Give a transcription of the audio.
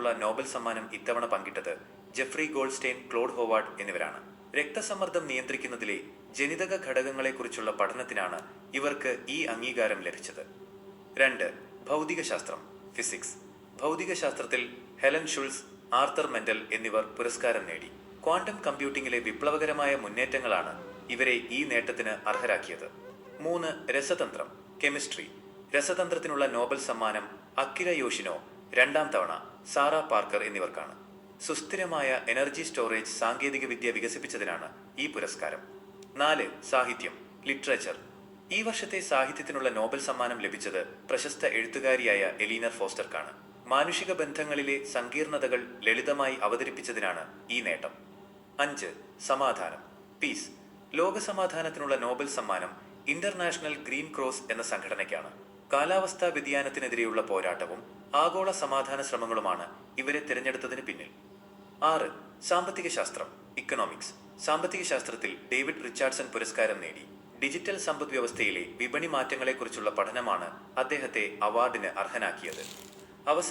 രസതന്ത്രത്തിനുള്ള Nobel സമ്മാനം ഇത്തവണ പങ്കിട്ടത് Jeffrey ഗോൾഡ്സ്റ്റെയിൻ, Claude Howard എന്നിവരാണ്. രക്തസമ്മർദ്ദം നിയന്ത്രിക്കുന്നതിലെ ജനിതക ഘടകങ്ങളെക്കുറിച്ചുള്ള പഠനത്തിനാണ് ഇവർക്ക് ഈ അംഗീകാരം ലഭിച്ചത്. 2. ഭൗതികശാസ്ത്രം, ഫിസിക്സ്. ഭൗതികശാസ്ത്രത്തിൽ ഹെലൻ ഷുൾസ്, ആർത്തർ മെൻഡൽ എന്നിവർ പുരസ്കാരം നേടി. ക്വാണ്ടം കമ്പ്യൂട്ടിംഗിലെ വിപ്ലവകരമായ മുന്നേറ്റങ്ങളാണ് ഇവരെ ഈ നേട്ടത്തിന് അർഹരാക്കിയത്. 3. രസതന്ത്രം, കെമിസ്ട്രി. രസതന്ത്രത്തിനുള്ള നോബൽ സമ്മാനം അക്കിര യോഷിനോ, 2ാം തവണ സാറ പാർക്കർ എന്നിവർക്കാണ്. സുസ്ഥിരമായ എനർജി സ്റ്റോറേജ് സാങ്കേതികവിദ്യ വികസിപ്പിച്ചതിനാണ് ഈ പുരസ്കാരം. 4. സാഹിത്യം, ലിറ്ററേച്ചർ. ഈ വർഷത്തെ സാഹിത്യത്തിനുള്ള നോബൽ സമ്മാനം ലഭിച്ചത് പ്രശസ്ത എഴുത്തുകാരിയായ എലീനർ ഫോസ്റ്റർക്കാണ്. മാനുഷിക ബന്ധങ്ങളിലെ സങ്കീർണതകൾ ലളിതമായി അവതരിപ്പിച്ചതിനാണ് ഈ നേട്ടം. 5. സമാധാനം, പീസ്. ലോകസമാധാനത്തിനുള്ള നോബൽ സമ്മാനം ഇന്റർനാഷണൽ ഗ്രീൻ ക്രോസ് എന്ന സംഘടനയ്ക്കാണ്. കാലാവസ്ഥാ വ്യതിയാനത്തിനെതിരെയുള്ള പോരാട്ടവും ആഗോള സമാധാന ശ്രമങ്ങളുമാണ് ഇവരെ തിരഞ്ഞെടുത്തതിന് പിന്നിൽ. 6. സാമ്പത്തിക ശാസ്ത്രം, ഇക്കണോമിക്സ്. സാമ്പത്തിക ശാസ്ത്രത്തിൽ ഡേവിഡ് റിച്ചാർഡ്സൺ പുരസ്കാരം നേടി. ഡിജിറ്റൽ സമ്പദ് വ്യവസ്ഥയിലെ വിപണി മാറ്റങ്ങളെക്കുറിച്ചുള്ള പഠനമാണ് അദ്ദേഹത്തെ അവാർഡിന് അർഹനാക്കിയത്. അവസാന